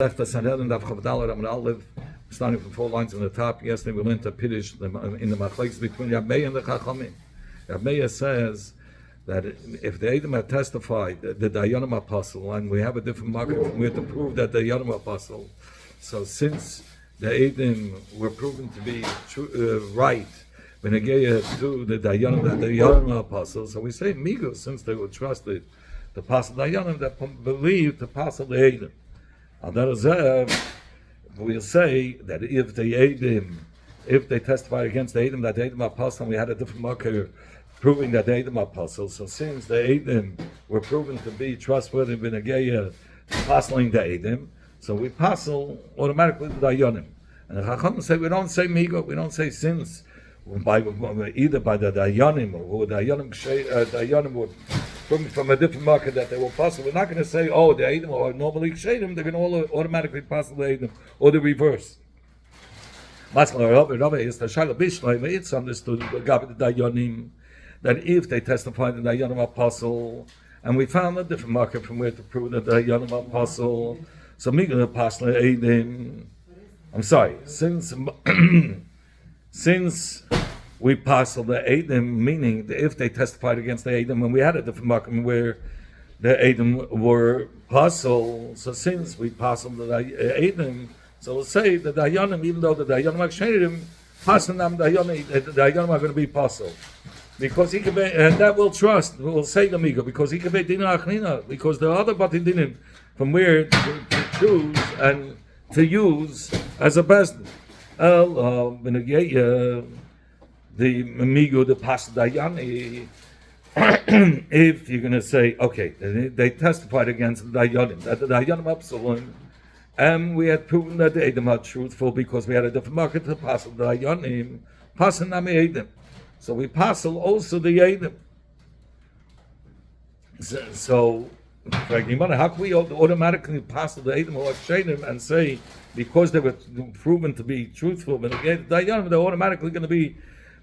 Left the Sanhedrin of Chavdal and Olive, starting from 4 lines on the top. Yesterday we learned to Piddish in the machlekes between Yabmei and the Chachamim. Yabmei says that if the Edom had testified, the Dayanim apostle, and we have a different market from where to prove that the Dayanim apostle. So since the Edom were proven to be right, Benegeya to the Dayanim apostle, so we say Migo, since they were trusted, the apostle Dayanim that believed the apostle the Edom. And that is, we'll say that if they testified against the Edom, that the Edom apostle, and we had a different marker proving that the Edom apostle. So since the Edom were proven to be trustworthy, Benegeya apostling the Edom, so we apostle automatically the Dayanim. And the Chachamim say we don't say Migo, we don't say since either by the Dayanim or the Dayanim were from a different market that they will pass. We're not going to say, oh, the Edom or normally Kshedim, they're going to all automatically pass the Edom, or the reverse. It's understood that if they testified the Dayanim apostle, and we found a different market from where to prove that the Dayanim apostle, so we're going to pass the Edom. I'm sorry, since we passed the Edom, meaning if they testified against the Edom, and we had a different market where the Edom were puzzled, so since we passed the Edom, so we'll say that the Dayanim, even though the Dayanim are Kshedim, passing them, the Dayanim are going to be puzzled. Because he can be, and that we'll trust, we'll say the Migo, because he can be Dina Achnina, because there are other Bati Dinim from where to choose and to use as a best. The Migo, the Pas Dayani, if you're going to say, okay, they testified against the Dayanim, that the Dayanim Absalom, and we had proven that the Edom are truthful because we had a different market to pass the Dayanim, passing Nami Edom. So we pass also the Edom. So how can we automatically pass the Edom or Kshedim and say, because they were proven to be truthful, but the Dayanim, they're automatically going to be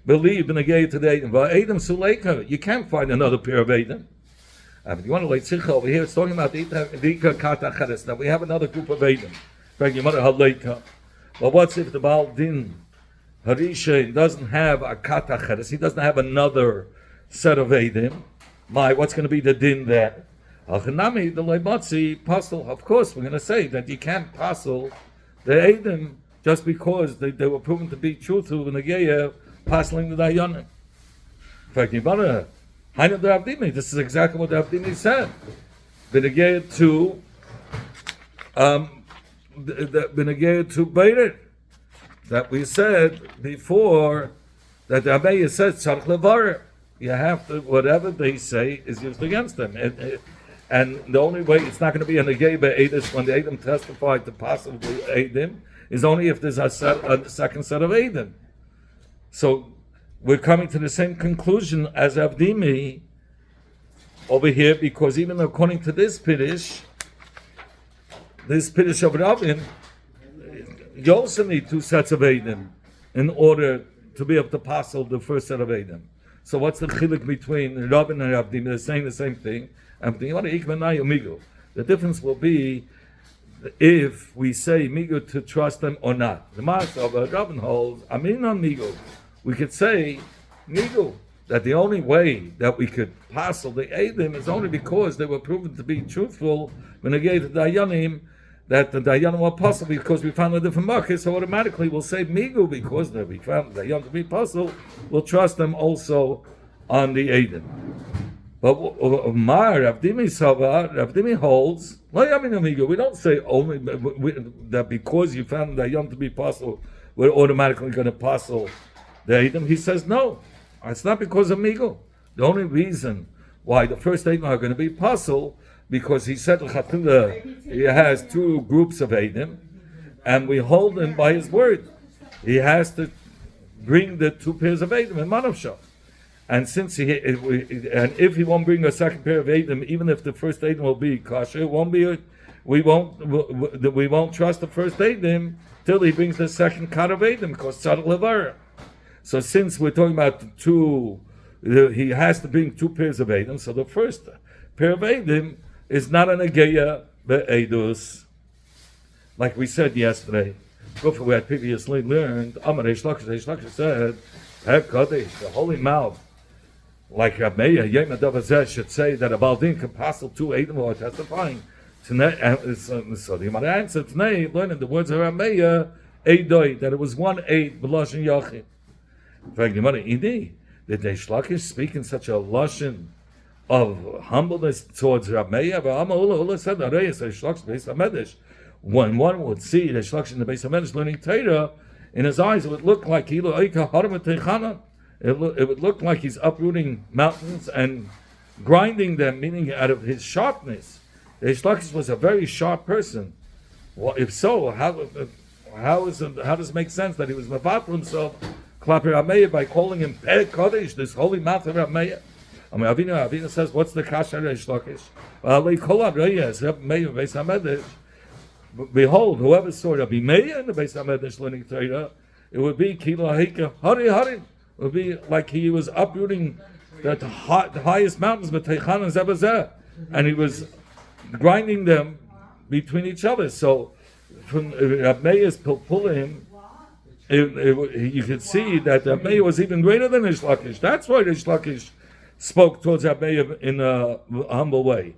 believe in the gate to the Edom. But Edom Suleika, you can't find another pair of Edom. If you want to lay Tzich over here, it's talking about the Ika Kata Cheres. Now we have another group of Edom. But what's if the Baal Din Harisha doesn't have a Kata Cheres? He doesn't have another set of Edom. What's going to be the Din there? Alchanami, the Leimatzi, Pastel, of course, we're going to say that you can't Pastel the Edom just because they were proven to be truthful in the Geya, passing the Dayanim. In fact, this is exactly what the Avdimi said. Benegea to Beirit, that we said before that the Abeya said Tzarech Levarer. You have to, whatever they say is used against them. And the only way it's not going to be an Negei Be'edis when the Edom testified to possibly Edom is only if there's a second set of Edom. So we're coming to the same conclusion as Avdimi over here, because even according to this Piddish of Ravin, you also need 2 sets of Edom in order to be able to pass the first set of Edom. So what's the chiluk between Ravin and Avdimi? They're saying the same thing. The difference will be if we say Migo to trust them or not. The master of Ravin holds, Amin on Migo. We could say, Migo, that the only way that we could pass the Edom is only because they were proven to be truthful when they gave the Dayanim, that the Dayanim were possible because we found a different market, so automatically we'll say Migo because we found the Dayanim to be possible, we'll trust them also on the Edom. But Ravdimi holds, we don't say only that because you found the Dayanim to be possible, we're automatically going to passel the Edom. He says no, it's not because of Migo. The only reason why the first Edom are going to be puzzled, because he said he has 2 groups of Edom, and we hold him by his word. He has to bring the 2 pairs of Edom in Manavshah. And since if he won't bring a second pair of Edom, even if the first Edom will be kosher, it won't be. We won't trust the first Edom till he brings the second cut of Edom, because Tzadok Levara. So since we're talking about he has to bring 2 pairs of Edom. So the first pair of Edom is not an Ageya Be'edus. like we said yesterday, before we had previously learned, Amar Reish Lakish said, the holy mouth, like Rab Meir, Yom Adavazeh should say that a Baldin can pass two Eidim who are testifying. So the Gemara answered, Tnei, learning the words of Rab Meir, Eidoi, that it was one Eid, B'Lashon Yachid. In fact, the Gemara, Idi, did Reish Lakish speak in such a Lashon of humbleness towards Rab Meir? Ula said, Arayas, Reish Lakish, Beis HaMedrash. When one would see Reish Lakish in the Beis HaMedrash learning Torah, in his eyes it would look like it would look like he's uprooting mountains and grinding them, meaning out of his sharpness. Reish Lakish was a very sharp person. Well, if so, how does it make sense that he was mevatel himself Klaper Rab Meir by calling him Per Kodesh, this holy mouth of Rab Meir? I mean, Avina says, what's the kasha Reish Lakish? Behold, whoever saw Rabbi Meir in the Beis HaMedrash learning Torah, it would be Kilo Hika Hari Hari. It would be like he was uprooting the highest mountains, B'Teichan and Zebazeh, and he was grinding them between each other. So, from Rabbi Meir's Pilpulim, you could see that Rabbi Meir was even greater than Reish Lakish. That's why Reish Lakish spoke towards Rabbi Meir in a humble way.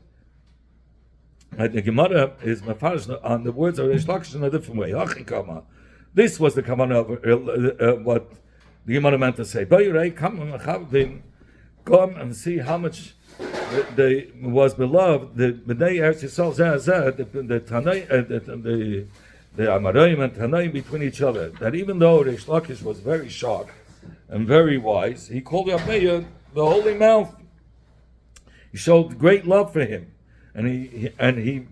The Gemara is mafarish on the words of Reish Lakish in a different way. This was the kavanah of what the Gemara meant to say. Come and see how much was beloved. The Bnei Eretz Yisrael the Amoraim and Tanaim between each other. That even though Reish Lakish was very sharp and very wise, he called Rab Meir the holy mouth. He showed great love for him. And he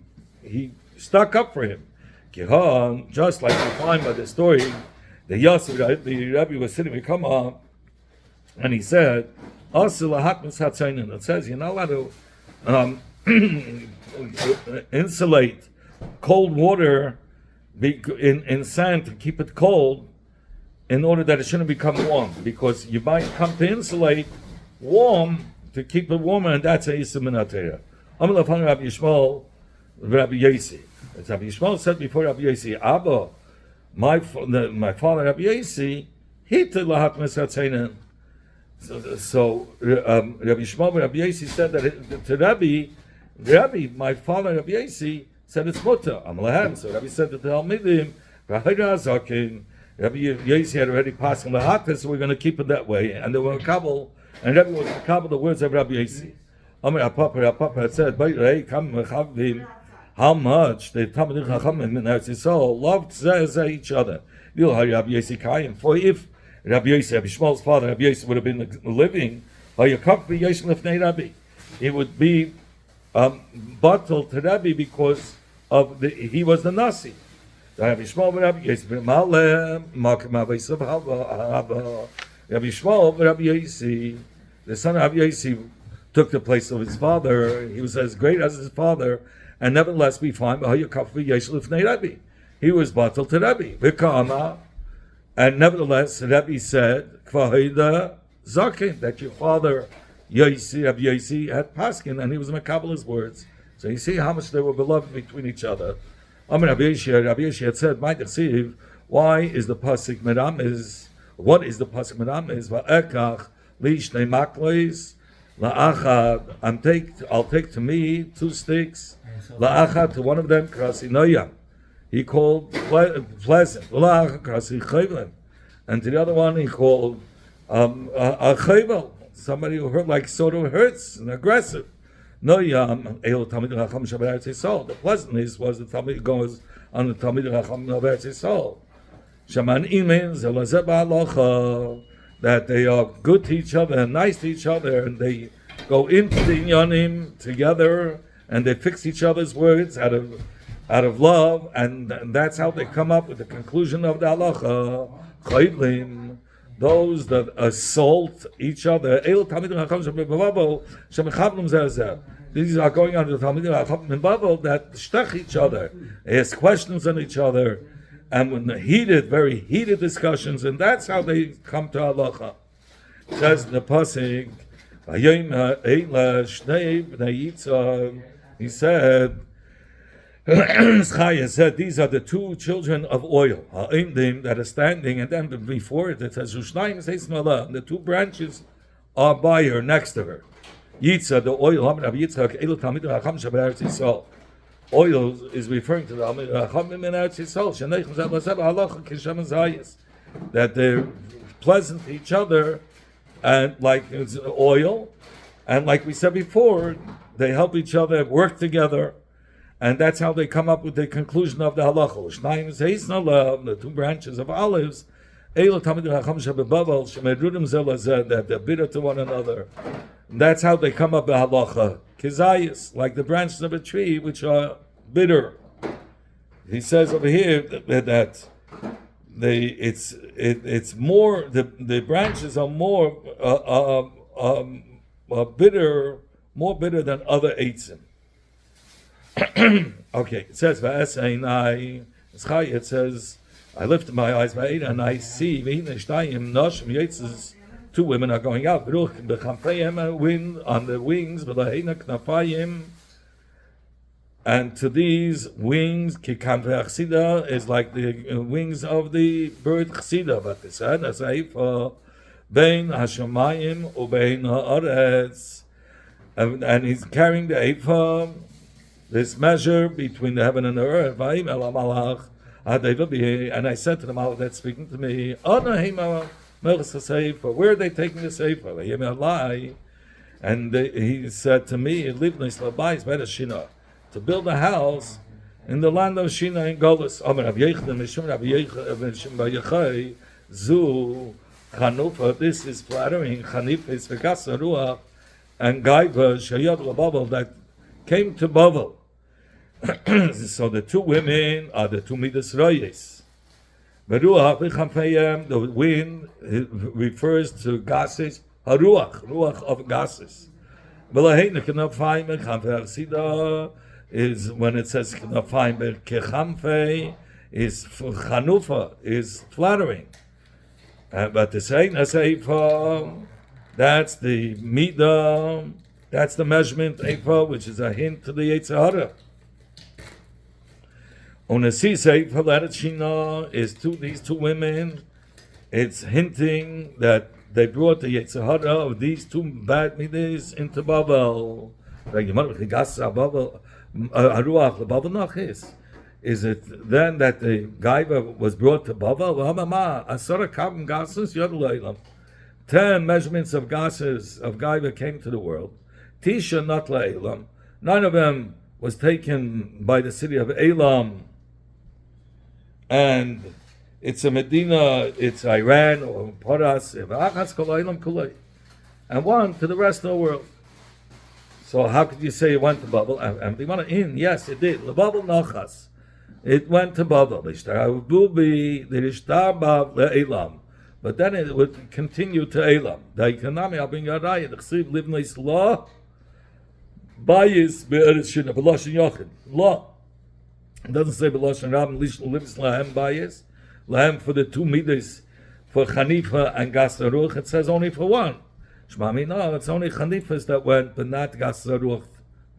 stuck up for him. Just like we find by the story, the Rabbi was sitting with Kama, and he said, it says you're not allowed to insulate cold water in sand to keep it cold in order that it shouldn't become warm, because you might come to insulate warm to keep it warmer, and that's a Yisum Minatera. Rabbi Yishmael, Rabbi Yasi. As Rabbi Yishmael said before Rabbi Yasi, Abba, my father Rabbi Yasi, he did lahat mesatzeinen. So Rabbi Yishmael, Rabbi Yasi said that to Rabbi, my father Rabbi Yasi said it's mutter. So Rabbi said to the Talmidim, Rabbi Yasi had already passed on lahat, so we're going to keep it that way. And they were a couple, and Rabbi was a couple the words of Rabbi Yasi. Papa said, how much the Talmidei Chachamim in Eretz Yisrael loved each other. For if Rabbi Yasi, Rabbi Shmuel's father, Rabbi Yasi would have been living, it would be bottled to Rabbi because of he was the Nasi. Rabbi Shmuel, Rabbi Yasi, the son of Rabbi Yasi, took the place of his father. He was as great as his father, and nevertheless we find he was bottled to Rabbi. And nevertheless, Rabbi said, that your father Rabbi Yasi had paskin, and he was makabel his words. So you see how much they were beloved between each other. Rabbi Yasi had said, why is the pasuk meram? What is the pasuk meram? Is va'ekach lishnei makleis. La'achad, I'll take to me 2 sticks. La'achad, to one of them, krasi noyam. He called pleasant. La'achad, krasi chayvim. And to the other one, he called a chayvel, somebody who hurt, like sort of hurts and aggressive. Noyam, el Talmidei Chacham Shabbat Yisrael. The pleasantness was the Talmid goes on the Talmidei Chacham Shabbat Yisrael. Shaman imen zelazeh ba'alocha. That they are good to each other and nice to each other, and they go into the inyanim together, and they fix each other's words out of love, and that's how they come up with the conclusion of the halacha. Chayvlim, those that assault each other. These are going on to the Talmidim Chachamim in Babel that shtach each other, they ask questions on each other. And when the very heated discussions, and that's how they come to halacha. It says in the pasuk, he said, Chaya said, these are the two children of oil, that are standing, and then before it says, the two branches are by her, next to her. Yitzah, the oil, oil is referring to the that they're pleasant to each other, and like it's oil, and like we said before, they help each other, work together, and that's how they come up with the conclusion of the halacha. The two branches of olives, that they're bitter to one another. That's how they come up with halacha. Kizayis, like the branches of a tree, which are bitter. He says over here that it's more, the branches are more bitter, more bitter than other eitzim. Okay, it says it says, I lifted my eyes and I see two women are going out. Wind on the wings, and to these wings, is like the wings of the bird chsida. But they said, bein hashamayim ubein haaretz, and he's carrying the eifa, this measure between the heaven and the earth. And I said to the malach that's speaking to me, where are they taking the sefer? And he said to me, to build a house in the land of Shina and Golus. This is flattering. And Gaiva Shayad Lababel that came to Babel. So the two women are the two Midas Rayes. The wind refers to gases, ruach of gases. Is when it says kechamfe is chanufa, is flattering. But the saying that's the midah, that's the measurement eifa, which is a hint to the Yetzer Hara. Onasi Shina is these two women. It's hinting that they brought the Yetzer Hara of these two bad midas into Babel. Is it then that the Gaiva was brought to Babel? 10 measurements of gases of Gaiva came to the world. Tisha not la'elam. 9 of them was taken by the city of Elam. And it's a Medina, it's Iran or Paras, and 1 to the rest of the world. So how could you say it went to Babel? And yes, it did. Babel nachas. It went to Babel. But then it would continue to Elam. Law. It doesn't say B'Lashon Rabban lives lahem bayis. Lahem for the two midas, for Chanifa and Gasaruch. It says only for one. Shmami, no, it's only Chanifas that went, but not Gasaruch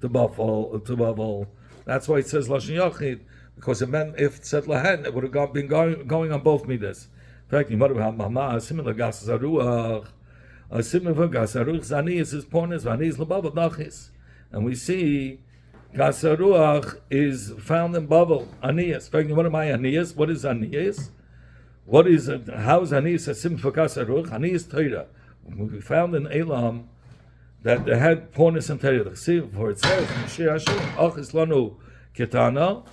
to Babel. That's why it says Lashon Yochid, because it meant if it said lahen, it would have been going on both midas. In fact, you might have Mama, similar Gasaruch, a similar Gasaruch, Zanias is Pornis, Vanis Lababel Nachis. And we see Gasaruach is found in Babel. Anias. What am I Anias? What is Anias? How is Anias a sim for Gasaruach? Anias Torah. We found in Elam that they had pornis and Torah. For it says, Lanu Ketana,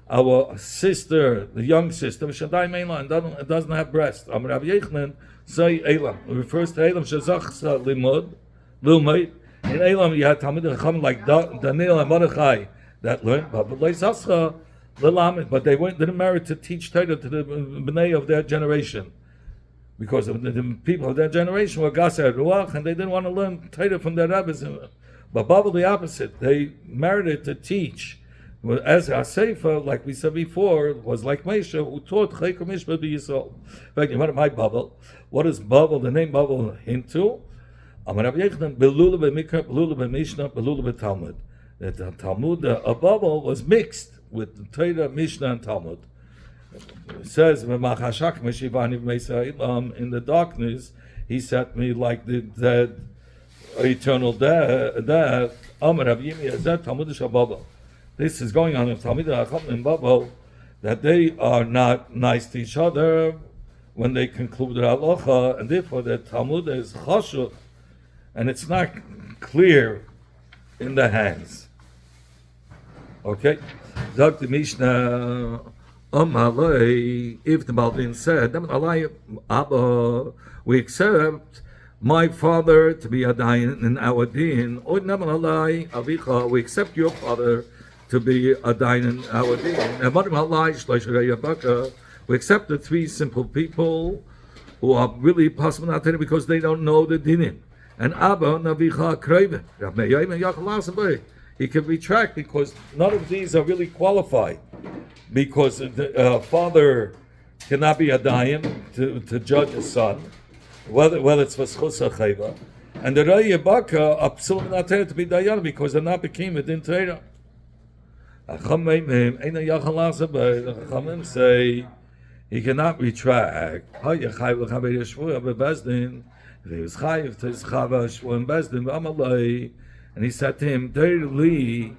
our sister, the young sister, Shadai Meilan, doesn't have breast. Amar Rabbi Yechnan say Elam. It refers to Elam Shazach Limud, Lumait. In Elam, you had Talmid Chacham like Daniel and Mordechai that learned, but they didn't merit to teach Torah to the Bnei of their generation, because the people of their generation were Gaser Ruach, and they didn't want to learn Torah from their rabbis. But Babel, the opposite, they merited to teach. As a Sefer, like we said before, was like Moshe, who taught Chaykum Mishpat B'Yisrael. In fact, what does Babel, the name Babel, hint to? Amar Rabbi Yechnan, Belula b'Mikra, Belula b'Mishnah, Belula b'Talmud. That the Talmud of Babel was mixed with the Torah, Mishnah, and Talmud. It says, in the darkness, he set me like the dead, eternal death. This is going on in Talmud and Babel, that they are not nice to each other when they conclude the halacha, and therefore the Talmud is chashuv, and it's not clear in the hands. Okay? Dr. Mishnah, if the Baldin said, Abba, we accept my father to be a dayan in our din, or we accept your father to be a dayan in our din. We accept the three simple people who are really possible not because they don't know the dinim. And Abba Navicha Kreve, he can retract because none of these are really qualified. Because the father cannot be a dayan to judge his son, whether it's for schus or chayva. And the Raya Baka are psulim not to be dayan because they're not became a din Torah. Chachamim say he cannot retract. If he was chayiv to his chava shvu in bezdin, and he said to him, he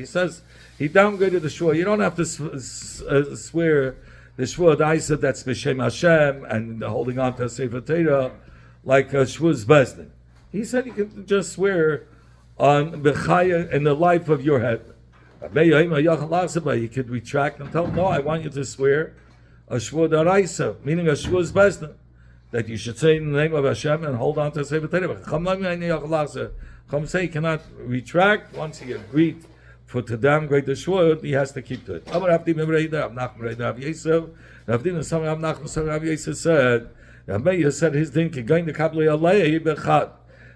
says he downgraded the shua. You don't have to swear the shua daisa that's b'shem Hashem and holding on to a sefer Torah like shvu's bezdin. He said you can just swear on b'chaya in the life of your head. You could retract and tell him, no, I want you to swear a shvua daraisa, meaning a shvu's bezdin, that you should say in the name of Hashem and hold on to a sefer Torah. Chum say he cannot retract once he agreed for to downgrade the shvua, he has to keep to it. Rav Yosef said, Rav said his din going to kabli alei bechad,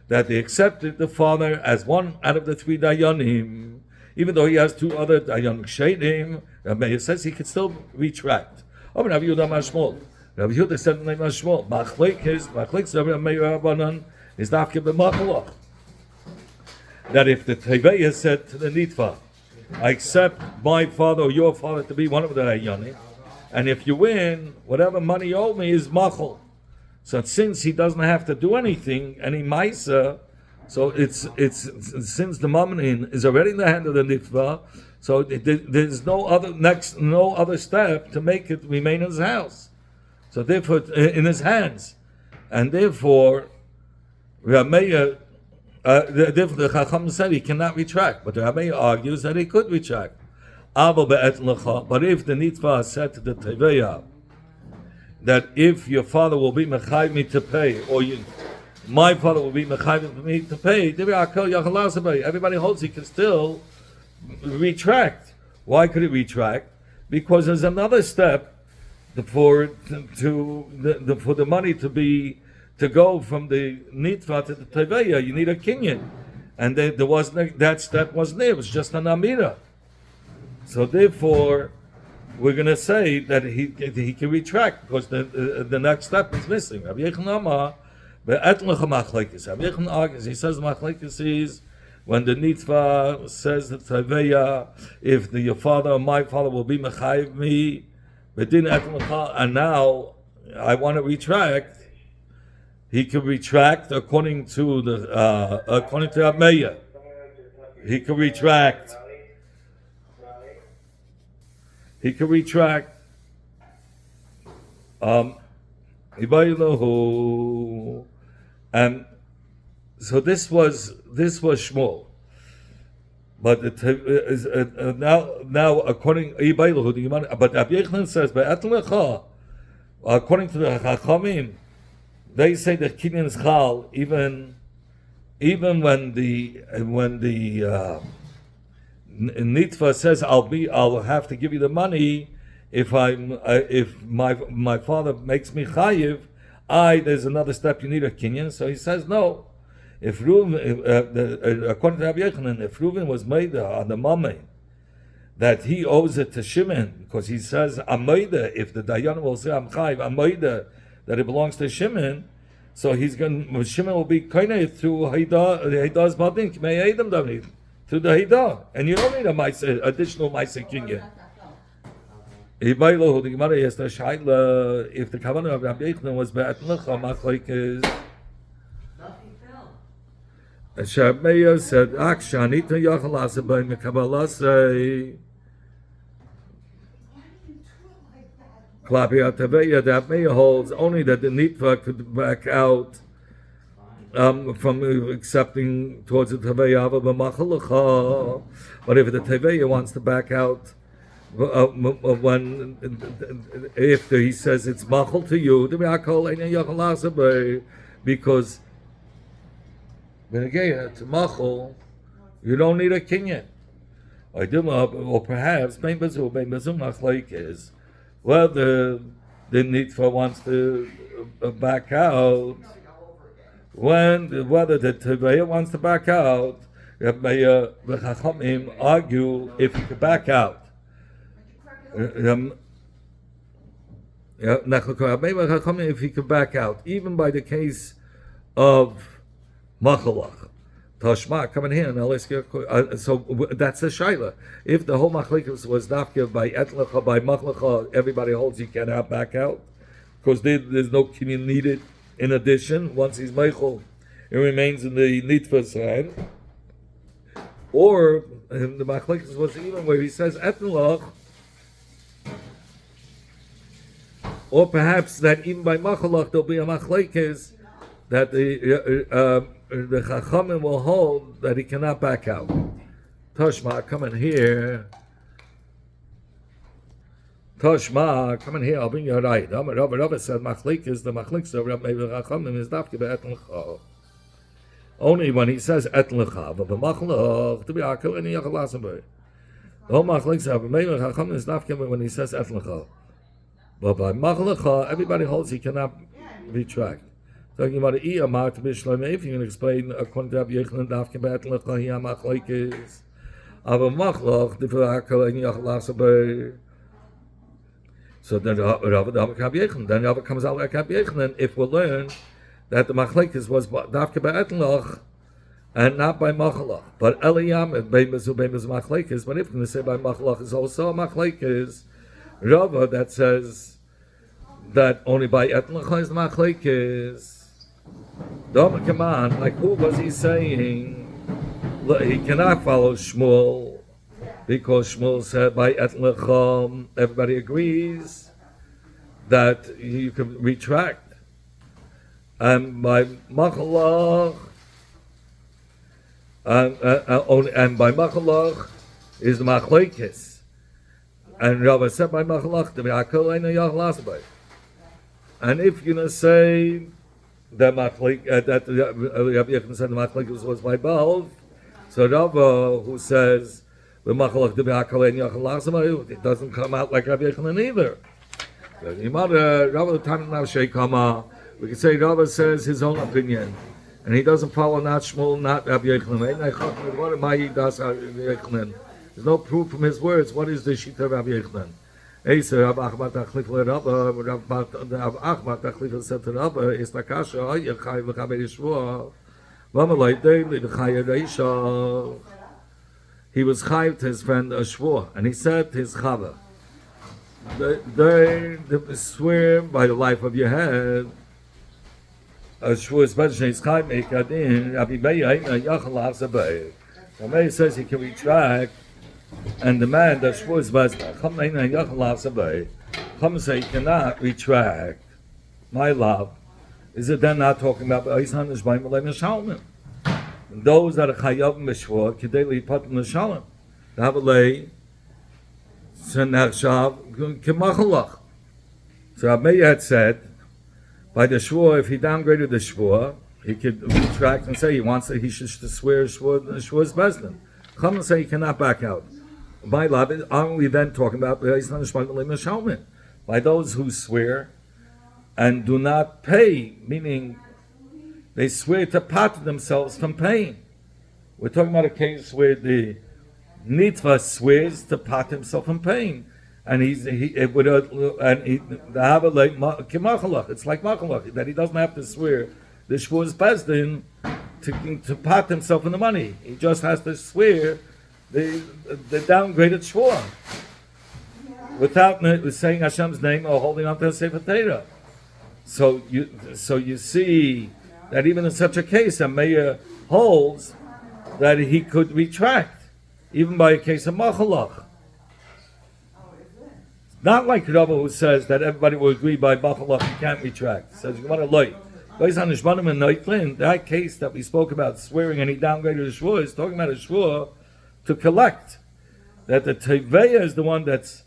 that they accepted the father as one out of the three dayanim, even though he has two other dayanim sheidim. Rav says he could still retract. Rav Yehuda said the name of Shmuel, machlekes Rav Meir Rabbanan is dafke b'machalach. That if the Teveya said to the Nitva, I accept my father or your father to be one of the dayanim, and if you win, whatever money you owe me is machal. So since he doesn't have to do anything, any maisa, so it's since the mamnin is already in the hand of the nitva, so there's no other step to make it remain in his house. So therefore, in his hands, and therefore, Rameya, therefore the Chacham said he cannot retract, but Rameya argues that he could retract. But if the nitva said to the teveya that if your father will be mechayiv me to pay, or my father will be mechayiv me to pay, everybody holds he can still retract. Why could he retract? Because there's another step for the money to go from the nitva to the teveya. You need a kinyan, and there wasn't that step wasn't there. It was just an amira. So therefore, we're going to say that he can retract because the next step is missing. Rabbi Yechon argues. He says machlekes is when the nitva says the teveya, if your father or my father will be mechayiv me, and now I want to retract. He can retract according to Ameya. He can retract. He can retract. And so this was Shmuel, but now according but Rabbi Yechon says, according to the Chachamim, they say that kinyan is chal even when the nitva says I'll have to give you the money if my father makes me chayiv. There's another step you need a kinyan. So he says no. If Reuven, according to Rabbi Yochanan, if Reuven was made on the mamay that he owes it to Shimon because he says Amoida, if the dayan will say I'm chayiv Amoida that it belongs to Shimon, so Shimon will be kaineh through Heidas Badin Kmei Edom David. to the Hidah. And you don't need a additional Maisa Kinyan. If the Kavanah of Rabbi Yochanan was Be'at Lecha, Machlekes, Shabmeya said, Akshanita Yachalasa by Mekabalasei. Klapi Ataveya, that Meya holds only that the Nitva could back out from accepting towards the Taveya of a Machalacha. But if the Taveya wants to back out, when if he says it's Machal to you, because when again to Machal, you don't need a kinyan. Or perhaps is whether the Nitva wants to back out, whether the Teveya wants to back out, the Chachamim argue if he could back out. If he could back out, even by the case of Machalach. Tashma, come in here and I'll ask you. So that's a shaila. If the whole machlikus was dafka by etlecha, by machlacha, everybody holds you cannot back out because there's no kinyan needed. In addition, once he's meichel, it remains in the nitva's hand. Or the machlikus was even where he says etlecha, or perhaps that even by machalach there'll be a machlikus that the Chachamim will hold that he cannot back out. Toshma, come in here. Toshma, come in here. I'll bring you a right. Rabbi said, "Machlik is the machlik of Rabbi Chachamim is dafke be'etlecha." Only when he says etlecha, but the machlach to be akel and yachalasim. The whole machlik of Rabbi Chachamim is dafke when he says etlecha. But by machlacha, everybody holds he cannot retract. Talking about the Iyamah to be Shlomo, if you can explain according to Rabbi Yochanan, Dafke Be'etlecha Hiyamach Leikis, Ava Machlach, Difarakal and Yachlasabe. So then Rabbi Yochanan, then Rabbi comes out like Rabbi Yochanan, if we'll learn that the Machlekes was Dafke Be'etlech and not by Machlach. But Eliyam, Beimazu Machlekes, but if we're going to say by Machlach is also a Machlekes, Rabbi that says that only by Etlecha is the Machlekes. Come on, like who was he saying? He cannot follow Shmuel because Shmuel said by Etlecha, everybody agrees that you can retract. And by Machalach, and by Machalach is the Machlekes. And Rabbi said by Machalach, the Me'akol Eina Yachlasbay. And if you're going to say that Rabbi Yochanan said the Machlek was by Baal, so Rabbi who says the Machlek it doesn't come out like Rabbi Yochanan either. We can say Rabbi says his own opinion, and he doesn't follow not Shmuel, not Rabbi Yochanan. There's no proof from his words. What is the Shita of Rabbi Yochanan? Rav Achmad Tachlif said to Rabbi, is the kasha Yechai v'Chabed Yeshua. He was chayiv to his friend a shvua, and he said to his chava, they swear by the life of your head. A shvua, especially his chayiv meikadin. Rabbi Meir Yachal Hasabay. Rabbi Meir says he can retract. And the man that was come say he cannot retract. My love, is it then not talking about those that are chayav mishvah kedei lipat l'shalom? Davalei senachshav kemachalach. So Rabbi had said by the shvur, if he downgraded the shvur, he could retract and say he wants that he should swear shvur's bezdin. Come and say he cannot back out. My love, aren't we then talking about by those who swear and do not pay, meaning they swear to part themselves from paying. We're talking about a case where the Nitva swears to part himself from paying, and it's like Machalach, that he doesn't have to swear the Shvur's Bezdin to pot himself in the money. He just has to swear the downgraded shvua without saying Hashem's name or holding on to the Sefer Torah. So you see that even in such a case, a mayor holds that he could retract, even by a case of machalach. Not like Rabbi who says that everybody will agree by machalach you can't retract. He says you want to loy. Based on Nishmanim and Noitlin, that case that we spoke about swearing and he downgraded a shvua is talking about a shvua to collect. That the teveya is the one that's,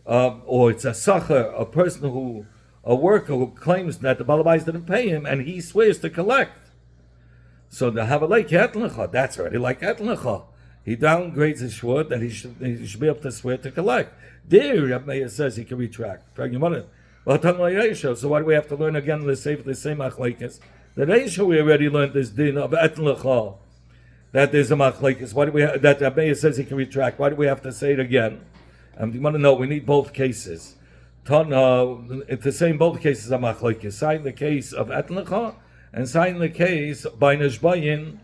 or it's a sacher, a worker who claims that the balabais didn't pay him, and he swears to collect. So the havalei ketlecha, that's already like etlecha. He downgrades his shvua that he should be able to swear to collect. There, Rabbi Meir says he can retract. So why do we have to learn again the same machlekes? The Reisha we already learned this din of etlecha, that there's a machlekes. Why do we that Rabbi Meir says he can retract? Why do we have to say it again? You want to know? We need both cases. It's the same. Both cases are machlekes. Sign the case of etlecha and sign the case by neshbayin.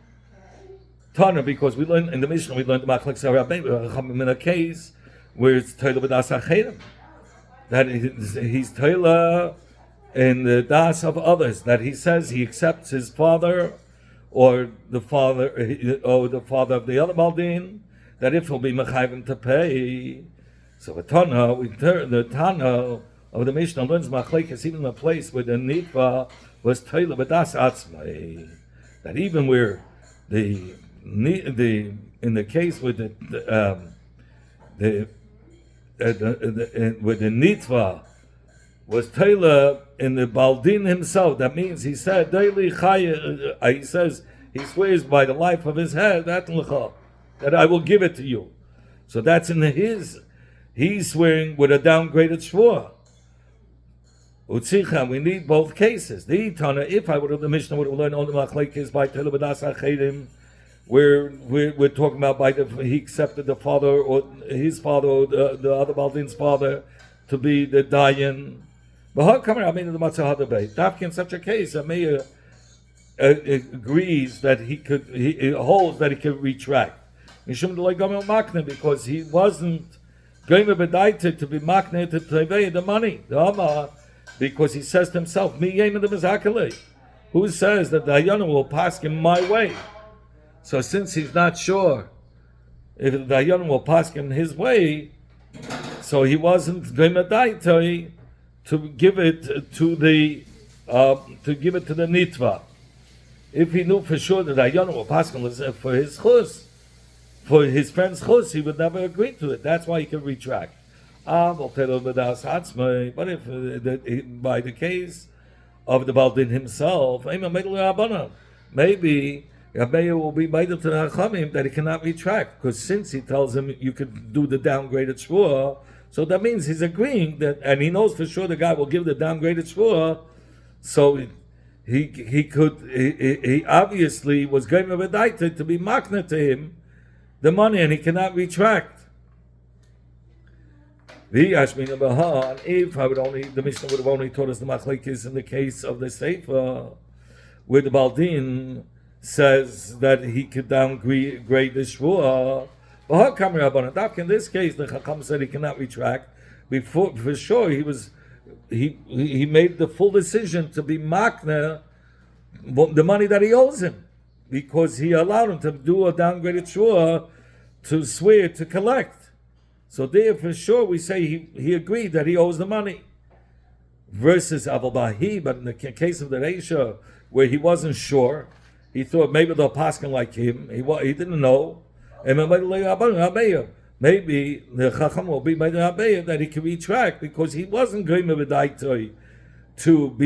Tana, because we learned in the Mishnah, we learned the machlekes of Rabbi Meir in a case where it's toilet b'das acherim, that he's toilet in the das of others, that he says he accepts his father or the father of the other baldin, that if he'll be mechayim to pay. So the Tana of the Mishnah learns machlekes even in a place where the nitva was toilet b'das atzmai, that even where in the case with where the nitva was Taylor in the Baldin himself, that means he said daily he says he swears by the life of his head that I will give it to you. So that's in he's swearing with a downgraded shvua. Utzicha, we need both cases. The Tana, if I would have the Mishnah would have learned all the machlekes by Taylor b'das acherim, where we're talking about he accepted the father or his father or the other Baldin's father to be the dayan. But how come I mean in the Matzah debate? Dafki in such a case, a mayor agrees that he holds that he could retract. Mishum d'loi gomel makne, because he wasn't going to be dieted to be makne to tevei the money, the Amar, because he says to himself, Mi yem the mizakale. Who says that the Hayana will pass him my way? So since he's not sure if the Dayan will pass him his way, so he wasn't going to give it to the nitva. If he knew for sure that Dayan will pass him for his chus, for his friend's chus, he would never agree to it. That's why he can retract. But if by the case of the Baldin himself, maybe Rabbi will be made to the Hachamim that he cannot retract, because since he tells him you could do the downgraded shvua, so that means he's agreeing that, and he knows for sure the guy will give the downgraded shvua, so he obviously was going to be makna to him the money, and he cannot retract. If the Mishnah would have only taught us the machlekes in the case of the Sefer, where the Baldin says that he could downgrade the shvua. But in this case, the Chacham said he cannot retract. Before, for sure, he made the full decision to be makna the money that he owes him, because he allowed him to do a downgraded shvua to swear to collect. So there, for sure, we say he agreed that he owes the money. Versus Aval Bahi, but in the case of the Reisha, where he wasn't sure, he thought maybe they'll pass him like him. He didn't know. Maybe the Chacham will be by the Abeya that he can retract, because he wasn't going to be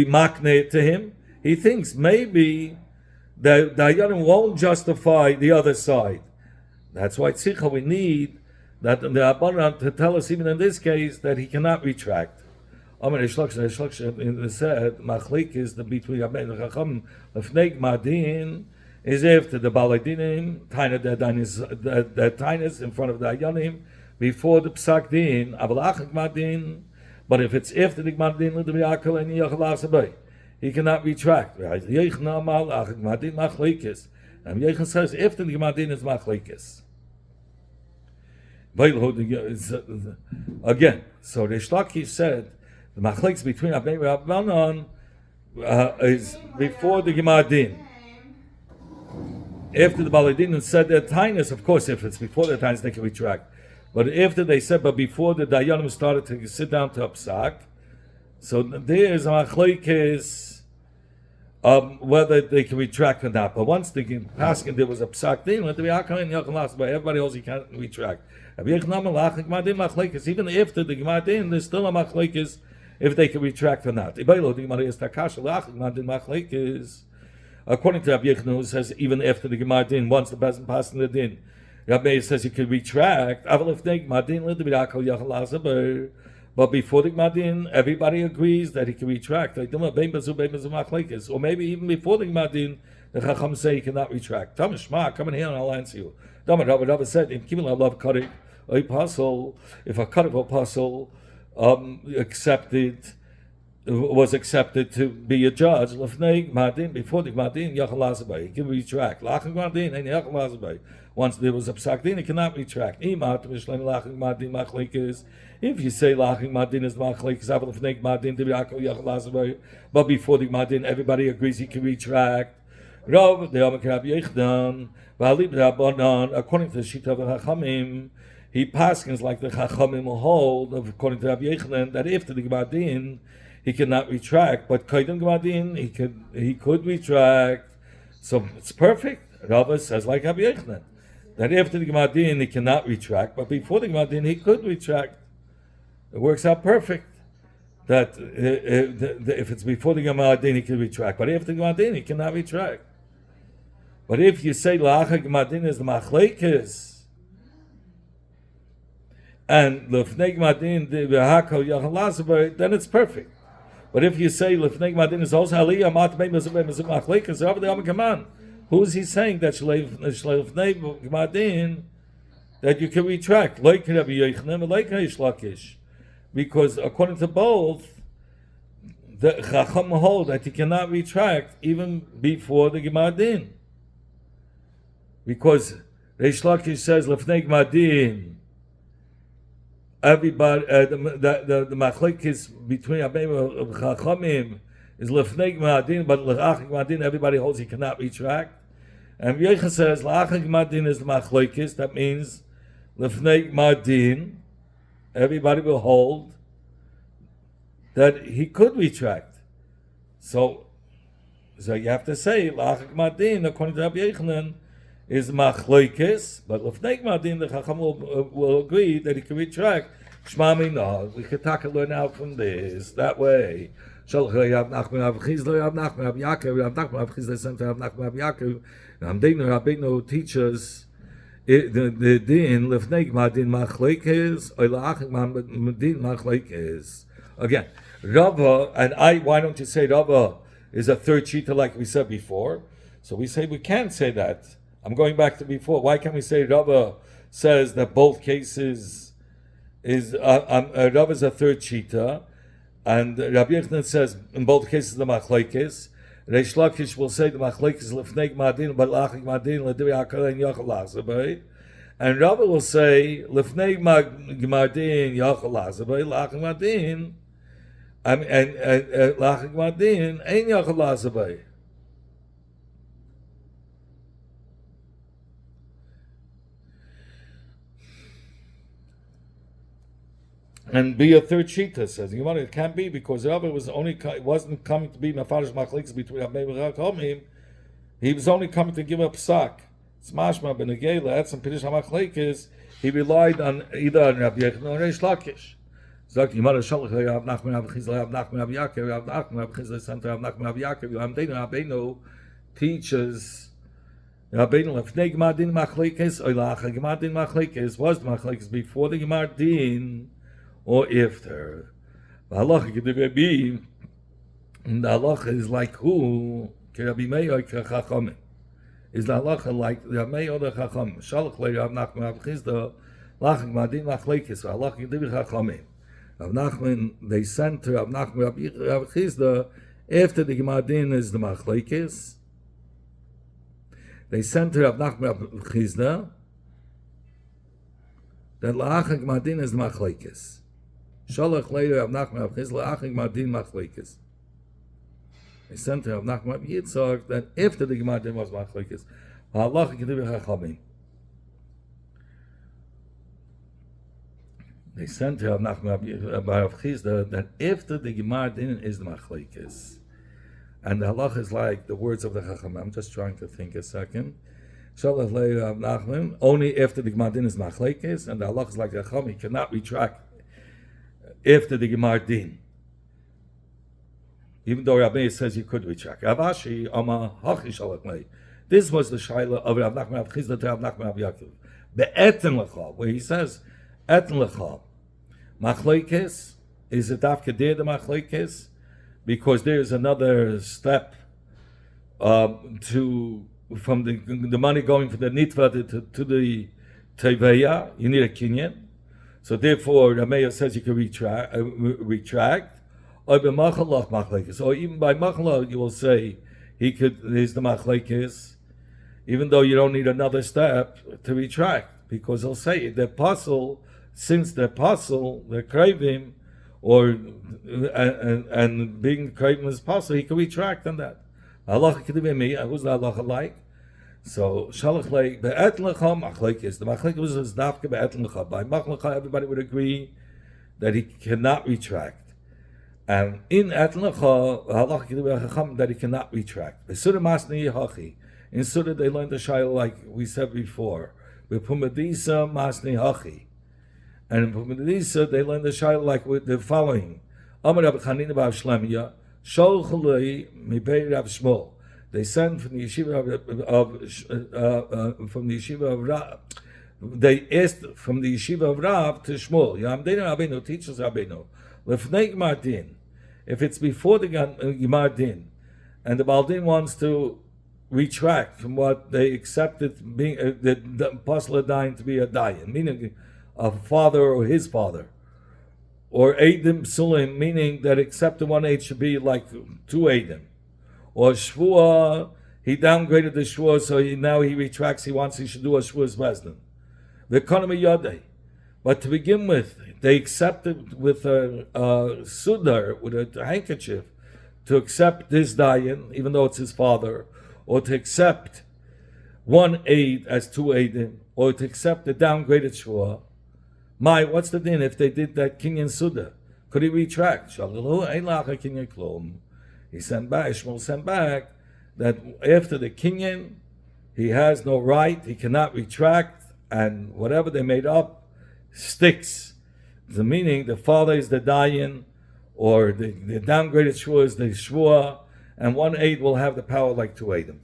makne to him. He thinks maybe the Dayanim won't justify the other side. That's why Tzicha, we need that the Abbanan to tell us, even in this case, that he cannot retract. It said, Machlik is the between Rabbi and Chacham, Lefnei Madin, is after the Baladinim, the Tainis in front of the Ayanim, before the Psak Din, Avalachik Madin, but if it's after the Madin, he cannot retract. And Yechon says, if the Gemadin is machlekes. Again, so Reish Lakish said, the machlekes between Abai and Rabbanon is before the Gemadin. After the Baladin said their tinus, of course, if it's before their tinus, they can retract. But after they said, but before the Dayanim started to sit down to Psak, so there is a machlekes whether they can retract or not. But once they can pass, there was a Psak din, but everybody else he can't retract. Even after the Gemadin, there's still a machlekes if they can retract or not. According to Rabbi Yechon, who says even after the Gemadin, once the person passed in the din, Rabbi says you can retract. But before the Gemadin, everybody agrees that he can retract. Or maybe even before the Gemadin, the Chacham say he cannot retract. Come in here and I'll answer you. Rabbi said, if a cut of apostle was accepted to be a judge, before the Gemadin, he can retract. Once there was a psak din, he cannot retract. If you say laching madin is machlekes, but before the Gemadin, everybody agrees he can retract. According to the Shita of the Chachamim, he paskins like the Chachamim will hold, according to Rabbi Yechon, that after the Gemadin he cannot retract, but Kaidem Gemadin he could retract. So it's perfect. Rava says like Rabbi Yechon, that after the Gemadin he cannot retract, but before the Gemadin he could retract. It works out perfect. That if it's before the Gemadin he can retract, but after the Gemadin he cannot retract. But if you say la'achar Gemadin is the machlekes, and lefnei Gemadin the v'hakol yachal lazaber, then it's perfect. But if you say lefnei Gemadin is also aliyah mat bein machlekes, over the Kaman, who is he saying that lefnei Gemadin that you can retract? Like Rabbi Yochanan and like Reish Lakish, because according to both, the Chacham hold that you cannot retract even before the Gemadin. Because Reish Lakish says lefnei Gemadin, everybody the machlekes between Abai and Chachamim is lefnei Gemadin, but la'achar Gemadin everybody holds he cannot retract. And Yechon says la'achar Gemadin is the machlekes. That means lefnei Gemadin everybody will hold that he could retract. So you have to say la'achar Gemadin according to Rabbi Yechon is machlekes, but lefnei Gemadin the Chacham will agree that he can retract. Shmami no, we can talk and learn out from this that way. Shalach Rav Nachman Rav Chizda Rav Nachman Rav Yaakov Rav Nachman Rav Chizda sent Rav Nachman Rav Yaakov. Rabbeinu teaches the din lefnei Gemadin machlekes or la'achar Gemadin machlekes. Again, Rava and I. Why don't you say Rava is a third shita like we said before? So we say we can't say that. I'm going back to before. Why can't we say Rava says that both cases is Rava is a third shita, and Rabbi Yechon says in both cases the machlekes. Reish Lakish will say the machlekes lefnei Gemadin, but la'achar Gemadin l'divei hakol ein yachal lazabei, and Rava will say lefnei Gemadin yachal lazabei, la'achar Gemadin, and la'achar Gemadin ein yachal lazabei. And be a third shita says it can't be because Rava wasn't coming to be mafarish machlekes between Abai and Chachamim. He was only coming to give up psak. It's mashma ben Agela had some pirish machlekes. He relied on either on Rabbi Yechon or Reish Lakish. So Yimar Shalach Rav Nachman Rav Chizda Rav Nachman Rav Yaakov Rav Nachman Rav Chizda sent Rav Nachman Rav Yaakov. Rabbeinu teaches Rabbeinu lefnei Gemadin machlekes or la'achar Gemadin machlekes was the machlekes before the Gemadin or after. The halacha could be, and the halacha is like who? Rabbi Meir Chachamim. Is the halacha like Rabbi Meir or the Chachamim? Shalach Rav Nachman Rav Chizda la'achar Gemadin machlekes. The halacha could be Chachamim. Rav Nachman they sent to Rav Nachman Rav Chizda after the Gemadin is the machlekes. They sent to Rav Nachman Rav Chizda that la'achag madin is machlekes. Shalach later Rav Nachman Rav Chizda la'achag madin machlekes. They sent to Rav Nachman Rav Yitzchak that after the Gemadin was machlekes, halacha k'divrei chachamim. They sent to Rav Nachman Rav Chizda that after the Gemadin is the machlekes. And the halach is like the words of the Chacham. I'm just trying to think a second. Shalach le'Rav Nachman, only after the Gemar Din is machlekes, and the halach is like the Chacham. He cannot retract after the Gemar Din. Even though Rabbi says he could retract. Avashi, Ama, Hachi Shalach le'i. This was the Shaila of Rav Nachman Rav Chizda to Rav Nachman Rav Yaakov. Be'eten lecha, where he says, Eten lecha. Machlekes, is it after the machlekes? Because there is another step from the money going from the nitva to the teveya. You need a kinyan, so therefore the mayor says you can retract. Or even by machallah you will say he could. There's the machlekes, even though you don't need another step to retract, because he'll say the apostle, since the apostle, the kravim, or and being craving as possible, he can retract on that. Allah who's the Allah like? So shalach like be'et lecha machlekes. The machlekes is dafka be'et lecha. By machlekes, everybody would agree that he cannot retract. And in et lecha, Allah that he cannot retract. Besuda masni hachi. In Suda they learned the shayla like we said before. Bepumadisa masni hachi. And from these, they learn the shayla like with the following: Amar Rabbi Chanina bar Shlemia, Shol Chalei Mipei Rav Shmuel. They sent from the yeshiva of Rav. They asked from the yeshiva of Rav to Shmuel. Yamdena Rabbeinu teaches Rabbeinu. Lefnei Gemar Din. If it's before the Gemar Din, and the Baldin wants to retract from what they accepted being the apostle dying to be a dayan, meaning a father or his father, or Eidim Sulim, meaning that except the one aid should be like two Eidim, or Shvua, he downgraded the Shvua, so now he retracts, he should do a Shvua's Bezdin. The economy Yadei. But to begin with, they accepted with a sudar, with a handkerchief, to accept this dayan, even though it's his father, or to accept one aid as two Eidim, or to accept the downgraded Shvua. What's the din if they did that kinyan suda? Could he retract? He sent back, Shmuel sent back, that after the kinyan, he has no right, he cannot retract, and whatever they made up sticks. The meaning, the father is the dayan, or the downgraded shvua is the shvua, and one aid will have the power like two aidim.